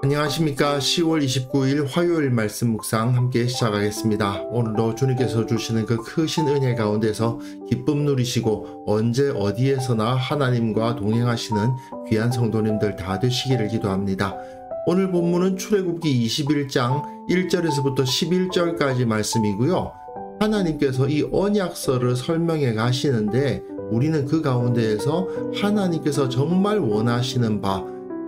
안녕하십니까. 10월 29일 화요일 말씀 묵상 함께 시작하겠습니다. 오늘도 주님께서 주시는 그 크신 은혜 가운데서 기쁨 누리시고 언제 어디에서나 하나님과 동행하시는 귀한 성도님들 다 되시기를 기도합니다. 오늘 본문은 출애굽기 21장 1절에서부터 11절까지 말씀이고요. 하나님께서 이 언약서를 설명해 가시는데 우리는 그 가운데에서 하나님께서 정말 원하시는 바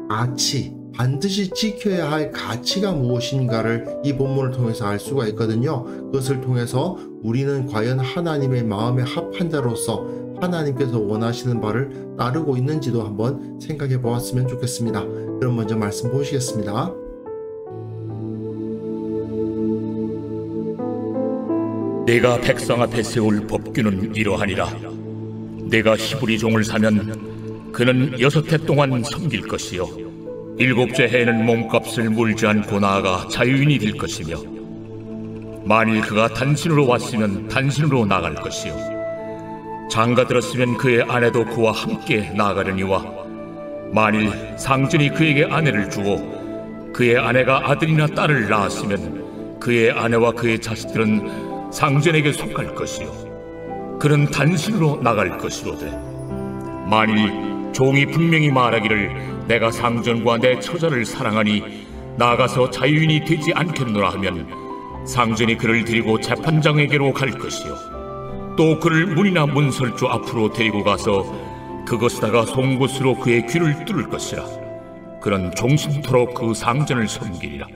가치, 반드시 지켜야 할 가치가 무엇인가를 이 본문을 통해서 알 수가 있거든요. 그것을 통해서 우리는 과연 하나님의 마음에 합한 자로서 하나님께서 원하시는 바를 따르고 있는지도 한번 생각해 보았으면 좋겠습니다. 그럼 먼저 말씀 보시겠습니다. 내가 백성 앞에 세울 법규는 이러하니라. 내가 히브리 종을 사면 그는 6해 동안 섬길 것이요 7째 해에는 몸값을 물지 않고 나아가 자유인이 될 것이며, 만일 그가 단신으로 왔으면 단신으로 나갈 것이요 장가 들었으면 그의 아내도 그와 함께 나가려니와, 만일 상전이 그에게 아내를 주고 그의 아내가 아들이나 딸을 낳았으면 그의 아내와 그의 자식들은 상전에게 속할 것이요 그는 단신으로 나갈 것이로되, 만일 종이 분명히 말하기를 내가 상전과 내 처자를 사랑하니 나가서 자유인이 되지 않겠노라 하면 상전이 그를 데리고 재판장에게로 갈 것이요 또 그를 문이나 문설주 앞으로 데리고 가서 그것에다가 송곳으로 그의 귀를 뚫을 것이라. 그는 종신토록 그 상전을 섬기리라.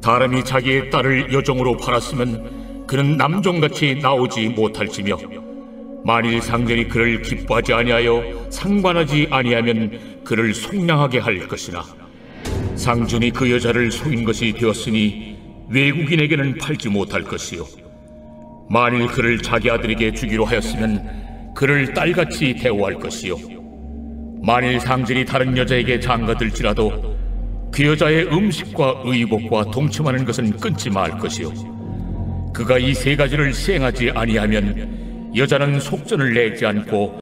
사람이 자기의 딸을 여종으로 팔았으면 그는 남종같이 나오지 못할지며, 만일 상전이 그를 기뻐하지 아니하여 상관하지 아니하면 그를 속량하게 할 것이나, 상전이 그 여자를 속인 것이 되었으니 외국인에게는 팔지 못할 것이요 만일 그를 자기 아들에게 주기로 하였으면 그를 딸같이 대우할 것이요 만일 상전이 다른 여자에게 장가들지라도 그 여자의 음식과 의복과 동침하는 것은 끊지 말 것이요 그가 이 3가지를 시행하지 아니하면 여자는 속전을 내지 않고.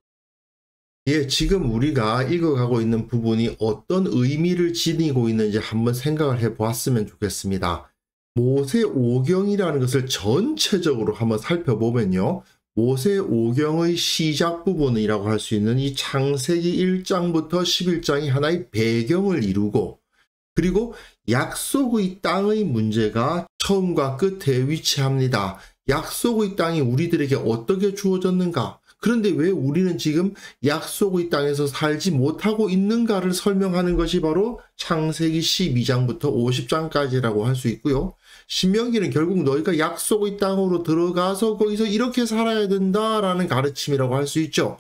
지금 우리가 읽어가고 있는 부분이 어떤 의미를 지니고 있는지 한번 생각을 해보았으면 좋겠습니다. 모세오경이라는 것을 전체적으로 한번 살펴보면요, 모세오경의 시작 부분이라고 할 수 있는 이 창세기 1장부터 11장이 하나의 배경을 이루고, 그리고 약속의 땅의 문제가 처음과 끝에 위치합니다. 약속의 땅이 우리들에게 어떻게 주어졌는가? 그런데 왜 우리는 지금 약속의 땅에서 살지 못하고 있는가를 설명하는 것이 바로 창세기 12장부터 50장까지라고 할 수 있고요. 신명기는 결국 너희가 약속의 땅으로 들어가서 거기서 이렇게 살아야 된다라는 가르침이라고 할 수 있죠.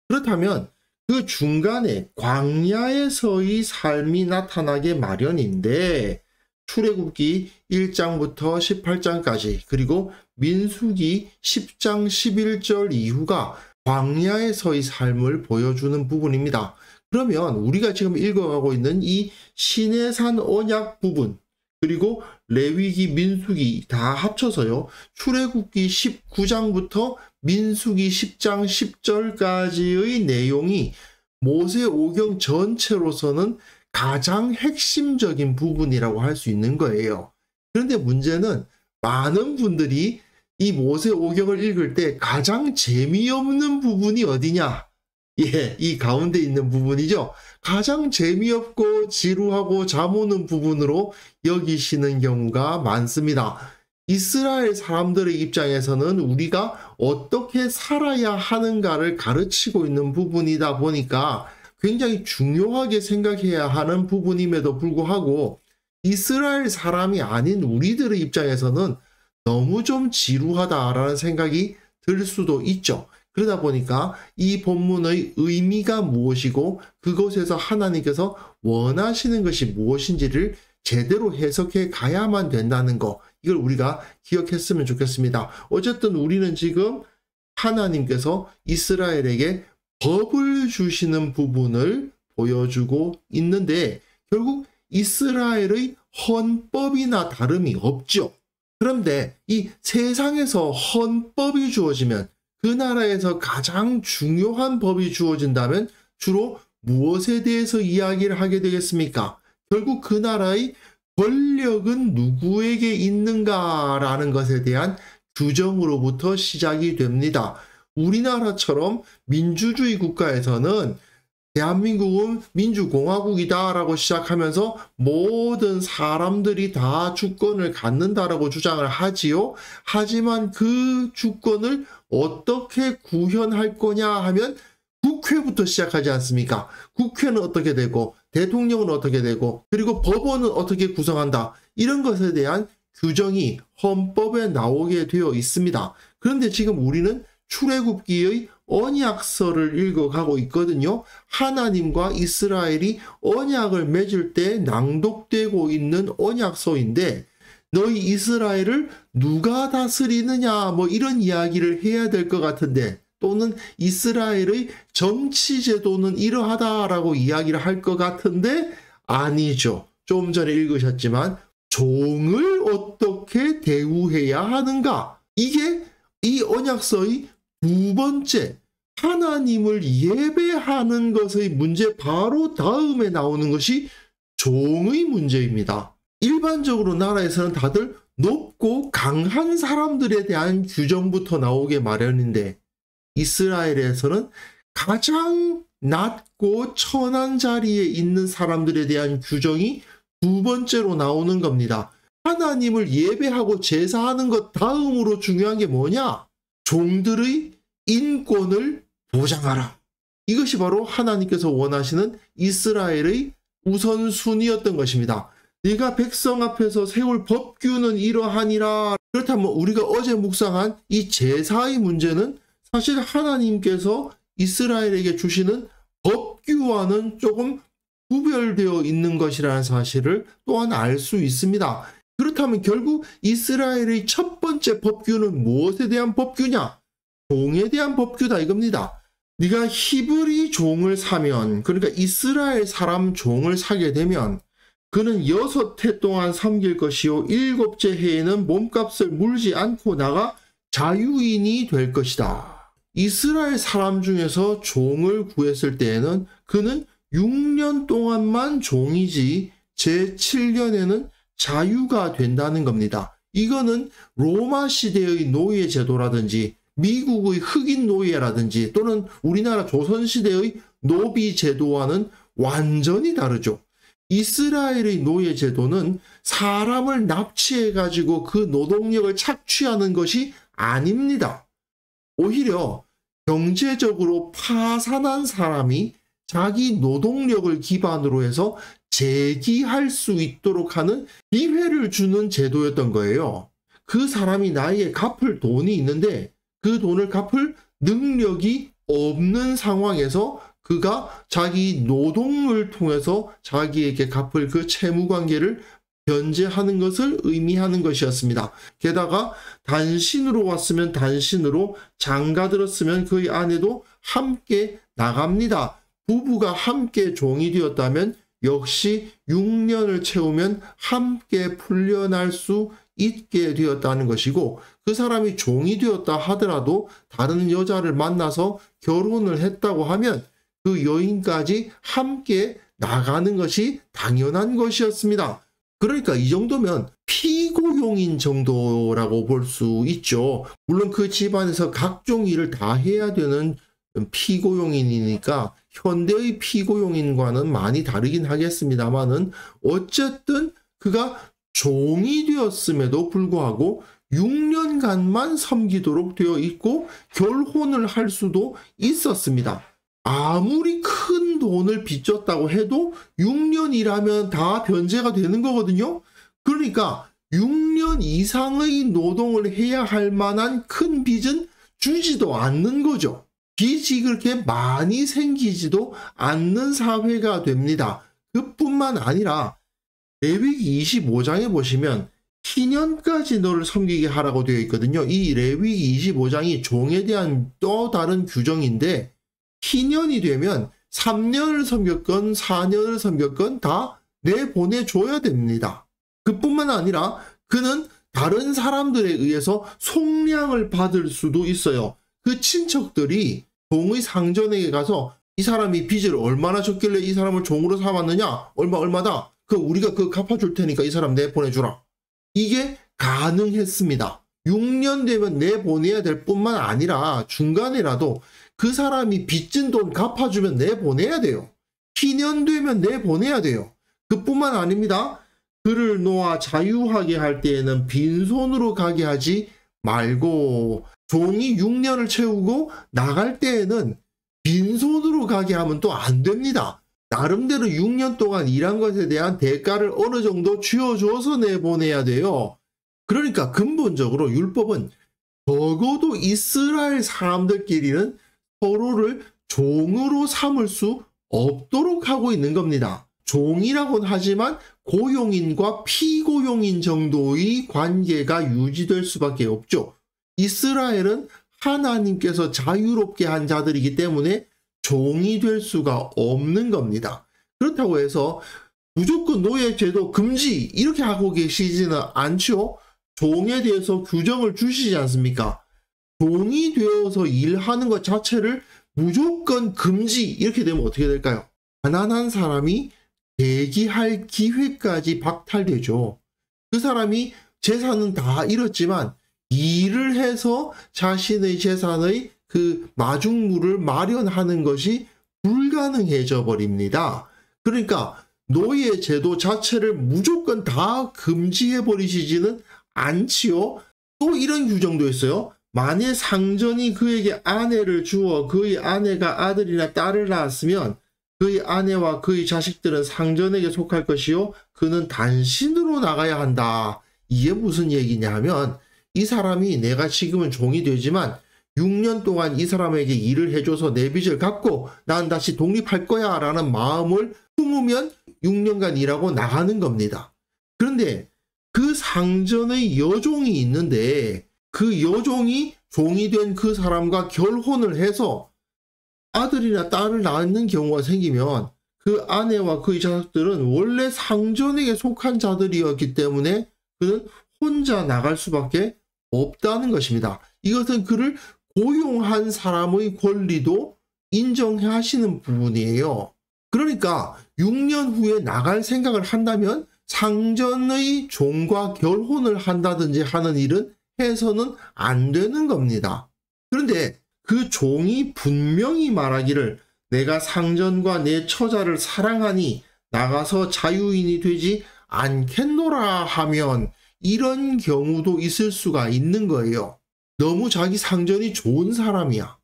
그렇다면 그 중간에 광야에서의 삶이 나타나게 마련인데, 출애굽기 1장부터 18장까지 그리고 민수기 10장 11절 이후가 광야에서의 삶을 보여주는 부분입니다. 그러면 우리가 지금 읽어가고 있는 이 시내산 언약 부분, 그리고 레위기, 민수기 다 합쳐서요, 출애굽기 19장부터 민수기 10장 10절까지의 내용이 모세오경 전체로서는 가장 핵심적인 부분이라고 할 수 있는 거예요. 그런데 문제는 많은 분들이 이 모세오경을 읽을 때 가장 재미없는 부분이 어디냐? 이 가운데 있는 부분이죠. 가장 재미없고 지루하고 잠 오는 부분으로 여기시는 경우가 많습니다. 이스라엘 사람들의 입장에서는 우리가 어떻게 살아야 하는가를 가르치고 있는 부분이다 보니까 굉장히 중요하게 생각해야 하는 부분임에도 불구하고 이스라엘 사람이 아닌 우리들의 입장에서는 너무 좀 지루하다라는 생각이 들 수도 있죠. 그러다 보니까 이 본문의 의미가 무엇이고 그곳에서 하나님께서 원하시는 것이 무엇인지를 제대로 해석해 가야만 된다는 거, 이걸 우리가 기억했으면 좋겠습니다. 어쨌든 우리는 지금 하나님께서 이스라엘에게 법을 주시는 부분을 보여주고 있는데 결국 이스라엘의 헌법이나 다름이 없죠. 그런데 이 세상에서 헌법이 주어지면, 그 나라에서 가장 중요한 법이 주어진다면 주로 무엇에 대해서 이야기를 하게 되겠습니까? 결국 그 나라의 권력은 누구에게 있는가라는 것에 대한 규정으로부터 시작이 됩니다. 우리나라처럼 민주주의 국가에서는 대한민국은 민주공화국이다라고 시작하면서 모든 사람들이 다 주권을 갖는다라고 주장을 하지요. 하지만 그 주권을 어떻게 구현할 거냐 하면 국회부터 시작하지 않습니까? 국회는 어떻게 되고 대통령은 어떻게 되고 그리고 법원은 어떻게 구성한다, 이런 것에 대한 규정이 헌법에 나오게 되어 있습니다. 그런데 지금 우리는 출애굽기의 언약서를 읽어가고 있거든요. 하나님과 이스라엘이 언약을 맺을 때 낭독되고 있는 언약서인데, 너희 이스라엘을 누가 다스리느냐 뭐 이런 이야기를 해야 될 것 같은데, 또는 이스라엘의 정치 제도는 이러하다라고 이야기를 할 것 같은데 아니죠. 좀 전에 읽으셨지만 종을 어떻게 대우해야 하는가, 이게 이 언약서의 두 번째, 하나님을 예배하는 것의 문제 바로 다음에 나오는 것이 종의 문제입니다. 일반적으로 나라에서는 다들 높고 강한 사람들에 대한 규정부터 나오게 마련인데, 이스라엘에서는 가장 낮고 천한 자리에 있는 사람들에 대한 규정이 두 번째로 나오는 겁니다. 하나님을 예배하고 제사하는 것 다음으로 중요한 게 뭐냐? 종들의 인권을 보장하라. 이것이 바로 하나님께서 원하시는 이스라엘의 우선순위였던 것입니다. 네가 백성 앞에서 세울 법규는 이러하니라. 그렇다면 우리가 어제 묵상한 이 제사의 문제는 사실 하나님께서 이스라엘에게 주시는 법규와는 조금 구별되어 있는 것이라는 사실을 또한 알 수 있습니다. 그렇다면 결국 이스라엘의 첫 번째 법규는 무엇에 대한 법규냐? 종에 대한 법규다 이겁니다. 네가 히브리 종을 사면, 그러니까 이스라엘 사람 종을 사게 되면 그는 6해 동안 섬길 것이요 7째 해에는 몸값을 물지 않고 나가 자유인이 될 것이다. 이스라엘 사람 중에서 종을 구했을 때에는 그는 6년 동안만 종이지 제7년에는 자유가 된다는 겁니다. 이거는 로마 시대의 노예 제도라든지 미국의 흑인 노예라든지 또는 우리나라 조선시대의 노비 제도와는 완전히 다르죠. 이스라엘의 노예 제도는 사람을 납치해가지고 그 노동력을 착취하는 것이 아닙니다. 오히려 경제적으로 파산한 사람이 자기 노동력을 기반으로 해서 재기할 수 있도록 하는 기회를 주는 제도였던 거예요. 그 사람이 나에게 갚을 돈이 있는데 그 돈을 갚을 능력이 없는 상황에서 그가 자기 노동을 통해서 자기에게 갚을 그 채무 관계를 변제하는 것을 의미하는 것이었습니다. 게다가 단신으로 왔으면 단신으로, 장가들었으면 그의 아내도 함께 나갑니다. 부부가 함께 종이 되었다면 역시 6년을 채우면 함께 풀려날 수 있게 되었다는 것이고, 그 사람이 종이 되었다 하더라도 다른 여자를 만나서 결혼을 했다고 하면 그 여인까지 함께 나가는 것이 당연한 것이었습니다. 그러니까 이 정도면 피고용인 정도라고 볼 수 있죠. 물론 그 집안에서 각종 일을 다 해야 되는 피고용인이니까 현대의 피고용인과는 많이 다르긴 하겠습니다만은 어쨌든 그가 종이 되었음에도 불구하고 6년간만 섬기도록 되어 있고 결혼을 할 수도 있었습니다. 아무리 큰 돈을 빚졌다고 해도 6년이라면 다 변제가 되는 거거든요. 그러니까 6년 이상의 노동을 해야 할 만한 큰 빚은 주지도 않는 거죠. 빚이 그렇게 많이 생기지도 않는 사회가 됩니다. 그뿐만 아니라 레위기 25장에 보시면 희년까지 너를 섬기게 하라고 되어 있거든요. 이 레위기 25장이 종에 대한 또 다른 규정인데 희년이 되면 3년을 섬겼건 4년을 섬겼건 다 내보내줘야 됩니다. 그뿐만 아니라 그는 다른 사람들에 의해서 속량을 받을 수도 있어요. 그 친척들이 종의 상전에게 가서 이 사람이 빚을 얼마나 졌길래 이 사람을 종으로 삼았느냐? 얼마다? 우리가 갚아줄 테니까 이 사람 내보내주라. 이게 가능했습니다. 6년 되면 내보내야 될 뿐만 아니라 중간에라도 그 사람이 빚진 돈 갚아주면 내보내야 돼요. 희년 되면 내보내야 돼요. 그뿐만 아닙니다. 그를 놓아 자유하게 할 때에는 빈손으로 가게 하지 말고 종이 6년을 채우고 나갈 때에는 빈손으로 가게 하면 또 안 됩니다. 나름대로 6년 동안 일한 것에 대한 대가를 어느 정도 쥐어줘서 내보내야 돼요. 그러니까 근본적으로 율법은 적어도 이스라엘 사람들끼리는 서로를 종으로 삼을 수 없도록 하고 있는 겁니다. 종이라고는 하지만 고용인과 피고용인 정도의 관계가 유지될 수밖에 없죠. 이스라엘은 하나님께서 자유롭게 한 자들이기 때문에 종이 될 수가 없는 겁니다. 그렇다고 해서 무조건 노예제도 금지 이렇게 하고 계시지는 않죠. 종에 대해서 규정을 주시지 않습니까? 종이 되어서 일하는 것 자체를 무조건 금지 이렇게 되면 어떻게 될까요? 가난한 사람이 대기할 기회까지 박탈되죠. 그 사람이 재산은 다 잃었지만 일을 해서 자신의 재산의 그 마중물을 마련하는 것이 불가능해져 버립니다. 그러니까 노예 제도 자체를 무조건 다 금지해 버리시지는 않지요. 또 이런 규정도 있어요. 만일 상전이 그에게 아내를 주어 그의 아내가 아들이나 딸을 낳았으면 그의 아내와 그의 자식들은 상전에게 속할 것이요 그는 단신으로 나가야 한다. 이게 무슨 얘기냐 하면 이 사람이 내가 지금은 종이 되지만 6년 동안 이 사람에게 일을 해줘서 내 빚을 갚고 난 다시 독립할 거야 라는 마음을 품으면 6년간 일하고 나가는 겁니다. 그런데 그 상전의 여종이 있는데 그 여종이 종이 된 그 사람과 결혼을 해서 아들이나 딸을 낳는 경우가 생기면 그 아내와 그의 자식들은 원래 상전에게 속한 자들이었기 때문에 그는 혼자 나갈 수밖에 없다는 것입니다. 이것은 그를 고용한 사람의 권리도 인정하시는 부분이에요. 그러니까 6년 후에 나갈 생각을 한다면 상전의 종과 결혼을 한다든지 하는 일은 해서는 안 되는 겁니다. 그런데 그 종이 분명히 말하기를 내가 상전과 내 처자를 사랑하니 나가서 자유인이 되지 않겠노라 하면 이런 경우도 있을 수가 있는 거예요. 너무 자기 상전이 좋은 사람이야.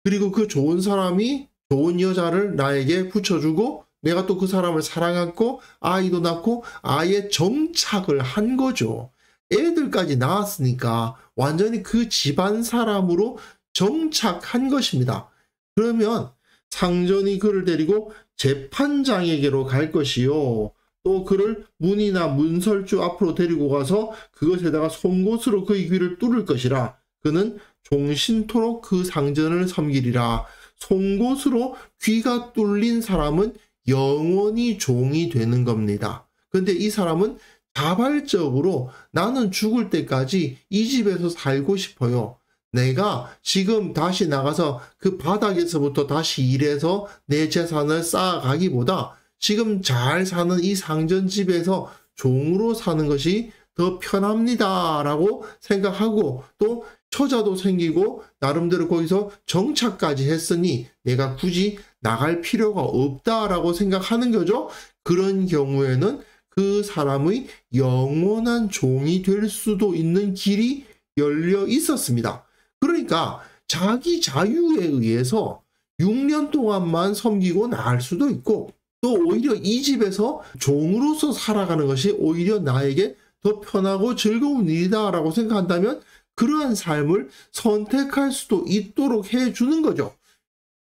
그리고 그 좋은 사람이 좋은 여자를 나에게 붙여주고 내가 또 그 사람을 사랑하고 아이도 낳고 아예 정착을 한 거죠. 애들까지 낳았으니까 완전히 그 집안 사람으로 정착한 것입니다. 그러면 상전이 그를 데리고 재판장에게로 갈 것이요. 또 그를 문이나 문설주 앞으로 데리고 가서 그것에다가 송곳으로 그의 귀를 뚫을 것이라. 그는 종신토록 그 상전을 섬기리라. 송곳으로 귀가 뚫린 사람은 영원히 종이 되는 겁니다. 근데 이 사람은 자발적으로 나는 죽을 때까지 이 집에서 살고 싶어요. 내가 지금 다시 나가서 그 바닥에서부터 다시 일해서 내 재산을 쌓아가기보다 지금 잘 사는 이 상전집에서 종으로 사는 것이 더 편합니다 라고 생각하고 또 처자도 생기고 나름대로 거기서 정착까지 했으니 내가 굳이 나갈 필요가 없다라고 생각하는 거죠. 그런 경우에는 그 사람의 영원한 종이 될 수도 있는 길이 열려 있었습니다. 그러니까 자기 자유에 의해서 6년 동안만 섬기고 나갈 수도 있고 또 오히려 이 집에서 종으로서 살아가는 것이 오히려 나에게 더 편하고 즐거운 일이다라고 생각한다면 그러한 삶을 선택할 수도 있도록 해주는 거죠.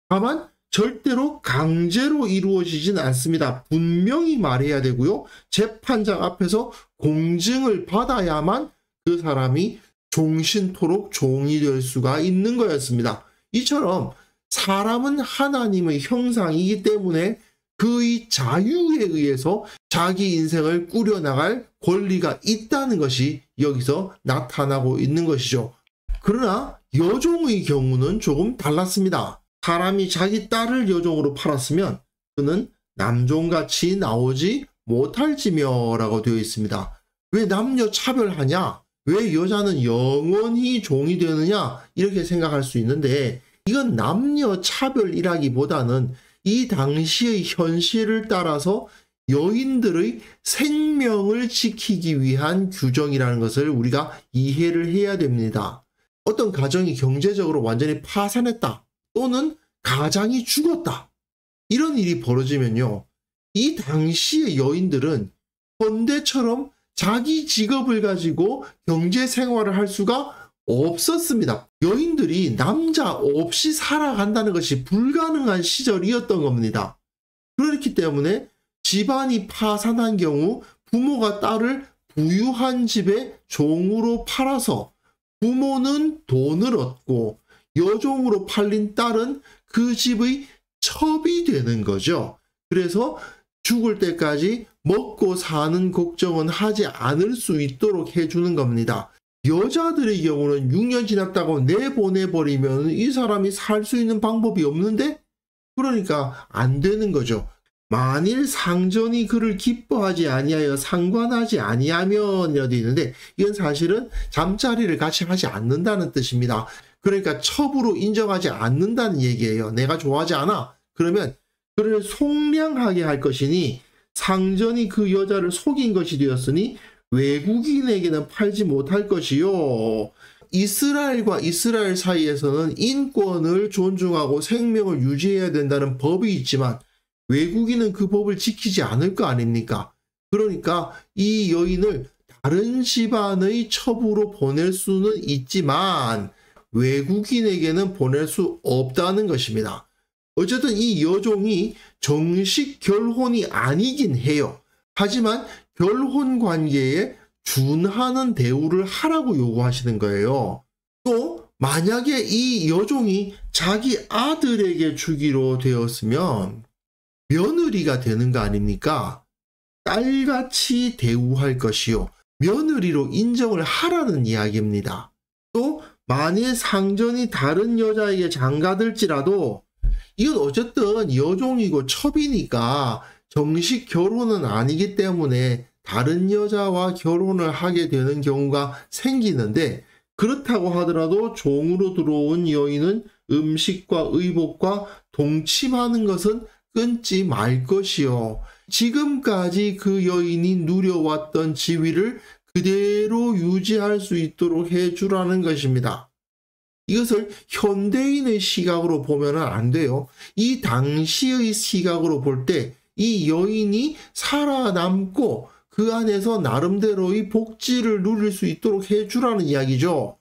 다만 절대로 강제로 이루어지진 않습니다. 분명히 말해야 되고요. 재판장 앞에서 공증을 받아야만 그 사람이 종신토록 종이 될 수가 있는 거였습니다. 이처럼 사람은 하나님의 형상이기 때문에 그의 자유에 의해서 자기 인생을 꾸려나갈 권리가 있다는 것이 여기서 나타나고 있는 것이죠. 그러나 여종의 경우는 조금 달랐습니다. 사람이 자기 딸을 여종으로 팔았으면 그는 남종같이 나오지 못할지며라고 되어 있습니다. 왜 남녀 차별하냐? 왜 여자는 영원히 종이 되느냐? 이렇게 생각할 수 있는데 이건 남녀 차별이라기보다는 이 당시의 현실을 따라서 여인들의 생명을 지키기 위한 규정이라는 것을 우리가 이해를 해야 됩니다. 어떤 가정이 경제적으로 완전히 파산했다 또는 가장이 죽었다 이런 일이 벌어지면요, 이 당시의 여인들은 현대처럼 자기 직업을 가지고 경제 생활을 할 수가 없었습니다. 여인들이 남자 없이 살아간다는 것이 불가능한 시절이었던 겁니다. 그렇기 때문에 집안이 파산한 경우 부모가 딸을 부유한 집에 종으로 팔아서 부모는 돈을 얻고 여종으로 팔린 딸은 그 집의 첩이 되는 거죠. 그래서 죽을 때까지 먹고 사는 걱정은 하지 않을 수 있도록 해주는 겁니다. 여자들의 경우는 6년 지났다고 내보내버리면 이 사람이 살 수 있는 방법이 없는데? 그러니까 안 되는 거죠. 만일 상전이 그를 기뻐하지 아니하여 상관하지 아니하면이라도 있는데 이건 사실은 잠자리를 같이 하지 않는다는 뜻입니다. 그러니까 첩으로 인정하지 않는다는 얘기예요. 내가 좋아하지 않아. 그러면 그를 속량하게 할 것이니 상전이 그 여자를 속인 것이 되었으니 외국인에게는 팔지 못할 것이요. 이스라엘과 이스라엘 사이에서는 인권을 존중하고 생명을 유지해야 된다는 법이 있지만 외국인은 그 법을 지키지 않을 거 아닙니까? 그러니까 이 여인을 다른 집안의 첩으로 보낼 수는 있지만 외국인에게는 보낼 수 없다는 것입니다. 어쨌든 이 여종이 정식 결혼이 아니긴 해요. 하지만 결혼 관계에 준하는 대우를 하라고 요구하시는 거예요. 또 만약에 이 여종이 자기 아들에게 주기로 되었으면 며느리가 되는 거 아닙니까? 딸같이 대우할 것이요. 며느리로 인정을 하라는 이야기입니다. 또 만일 상전이 다른 여자에게 장가들지라도 이건 어쨌든 여종이고 첩이니까 정식 결혼은 아니기 때문에 다른 여자와 결혼을 하게 되는 경우가 생기는데 그렇다고 하더라도 종으로 들어온 여인은 음식과 의복과 동침하는 것은 끊지 말 것이요. 지금까지 그 여인이 누려왔던 지위를 그대로 유지할 수 있도록 해주라는 것입니다. 이것을 현대인의 시각으로 보면 안 돼요. 이 당시의 시각으로 볼 때 이 여인이 살아남고 그 안에서 나름대로의 복지를 누릴 수 있도록 해주라는 이야기죠.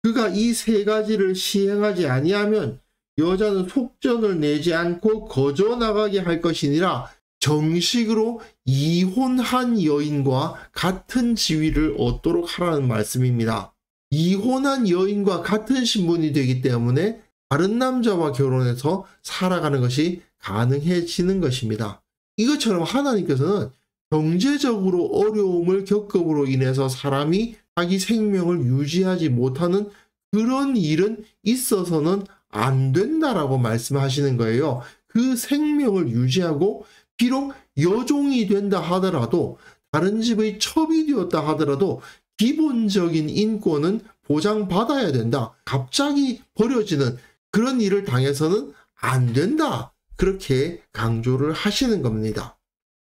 그가 이 세 가지를 시행하지 아니하면 여자는 속전을 내지 않고 거저 나가게 할 것이니라 정식으로 이혼한 여인과 같은 지위를 얻도록 하라는 말씀입니다. 이혼한 여인과 같은 신분이 되기 때문에 다른 남자와 결혼해서 살아가는 것이 가능해지는 것입니다. 이것처럼 하나님께서는 경제적으로 어려움을 겪음으로 인해서 사람이 자기 생명을 유지하지 못하는 그런 일은 있어서는 안 된다라고 말씀하시는 거예요. 그 생명을 유지하고 비록 여종이 된다 하더라도 다른 집의 첩이 되었다 하더라도 기본적인 인권은 보장받아야 된다. 갑자기 버려지는 그런 일을 당해서는 안 된다. 그렇게 강조를 하시는 겁니다.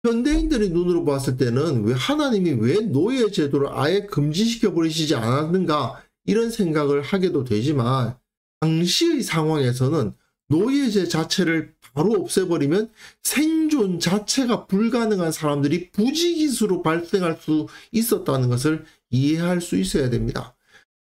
현대인들의 눈으로 봤을 때는 왜 하나님이 왜 노예 제도를 아예 금지시켜 버리시지 않았는가 이런 생각을 하게도 되지만 당시의 상황에서는 노예제 자체를 바로 없애버리면 생존 자체가 불가능한 사람들이 부지기수로 발생할 수 있었다는 것을 이해할 수 있어야 됩니다.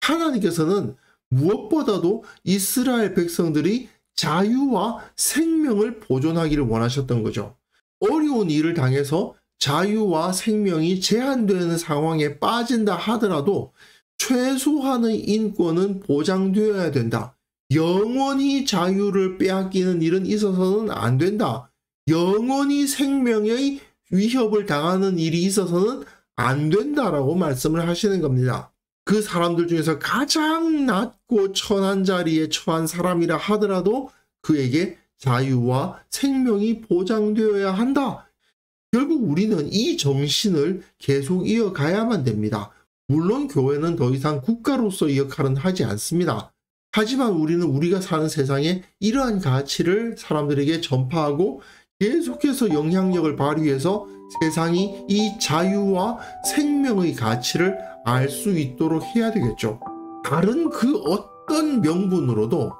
하나님께서는 무엇보다도 이스라엘 백성들이 자유와 생명을 보존하기를 원하셨던 거죠. 어려운 일을 당해서 자유와 생명이 제한되는 상황에 빠진다 하더라도 최소한의 인권은 보장되어야 된다. 영원히 자유를 빼앗기는 일은 있어서는 안 된다. 영원히 생명의 위협을 당하는 일이 있어서는 안 된다라고 말씀을 하시는 겁니다. 그 사람들 중에서 가장 낮고 천한 자리에 처한 사람이라 하더라도 그에게 자유와 생명이 보장되어야 한다. 결국 우리는 이 정신을 계속 이어가야만 됩니다. 물론 교회는 더 이상 국가로서의 역할은 하지 않습니다. 하지만 우리는 우리가 사는 세상에 이러한 가치를 사람들에게 전파하고 계속해서 영향력을 발휘해서 세상이 이 자유와 생명의 가치를 알 수 있도록 해야 되겠죠. 다른 그 어떤 명분으로도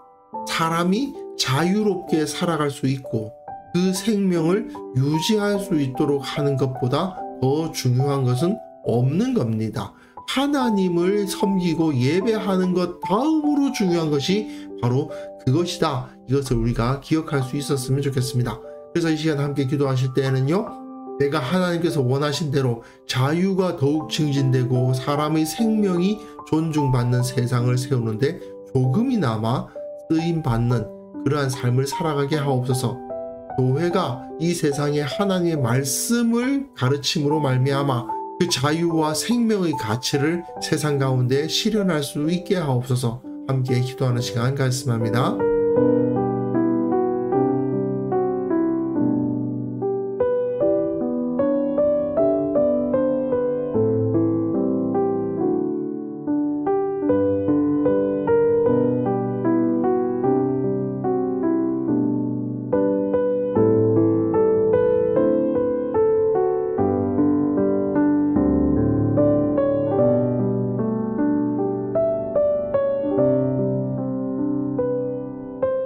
사람이 자유롭게 살아갈 수 있고 그 생명을 유지할 수 있도록 하는 것보다 더 중요한 것은 없는 겁니다. 하나님을 섬기고 예배하는 것 다음으로 중요한 것이 바로 그것이다. 이것을 우리가 기억할 수 있었으면 좋겠습니다. 그래서 이 시간 함께 기도하실 때에는요, 내가 하나님께서 원하신 대로 자유가 더욱 증진되고 사람의 생명이 존중받는 세상을 세우는데 조금이나마 쓰임받는 그러한 삶을 살아가게 하옵소서. 교회가 이 세상에 하나님의 말씀을 가르침으로 말미암아 그 자유와 생명의 가치를 세상 가운데 실현할 수 있게 하옵소서. 함께 기도하는 시간 갖습니다.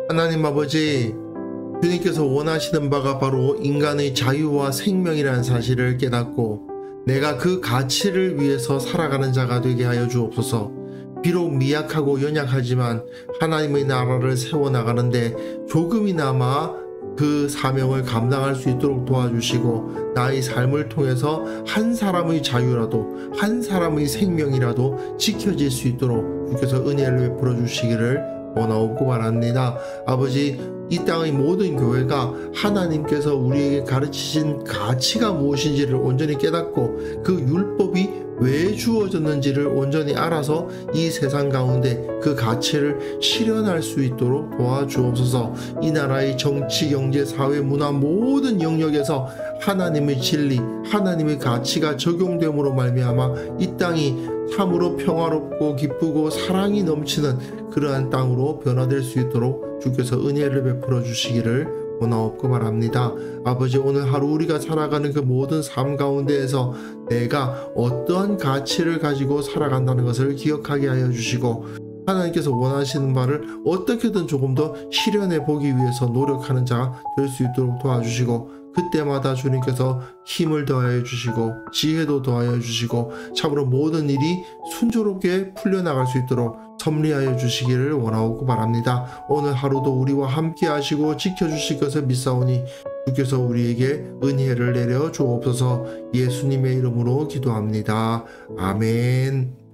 하나님 아버지, 주님께서 원하시는 바가 바로 인간의 자유와 생명이라는 사실을 깨닫고 내가 그 가치를 위해서 살아가는 자가 되게 하여 주옵소서. 비록 미약하고 연약하지만 하나님의 나라를 세워나가는데 조금이나마 그 사명을 감당할 수 있도록 도와주시고 나의 삶을 통해서 한 사람의 자유라도 한 사람의 생명이라도 지켜질 수 있도록 주께서 은혜를 베풀어 주시기를 원하옵고 바랍니다. 아버지, 이 땅의 모든 교회가 하나님께서 우리에게 가르치신 가치가 무엇인지를 온전히 깨닫고 그 율법이 왜 주어졌는지를 온전히 알아서 이 세상 가운데 그 가치를 실현할 수 있도록 도와주옵소서. 이 나라의 정치, 경제, 사회, 문화 모든 영역에서 하나님의 진리, 하나님의 가치가 적용됨으로 말미암아 이 땅이 참으로 평화롭고 기쁘고 사랑이 넘치는 그러한 땅으로 변화될 수 있도록 주께서 은혜를 베풀어 주시기를 원하옵고 바랍니다. 아버지, 오늘 하루 우리가 살아가는 그 모든 삶 가운데에서 내가 어떠한 가치를 가지고 살아간다는 것을 기억하게 하여 주시고 하나님께서 원하시는 바를 어떻게든 조금 더 실현해 보기 위해서 노력하는 자가 될 수 있도록 도와주시고 그때마다 주님께서 힘을 더하여 주시고 지혜도 더하여 주시고 참으로 모든 일이 순조롭게 풀려나갈 수 있도록 섭리하여 주시기를 원하고 바랍니다. 오늘 하루도 우리와 함께 하시고 지켜주실 것을 믿사오니 주께서 우리에게 은혜를 내려 주옵소서. 예수님의 이름으로 기도합니다. 아멘.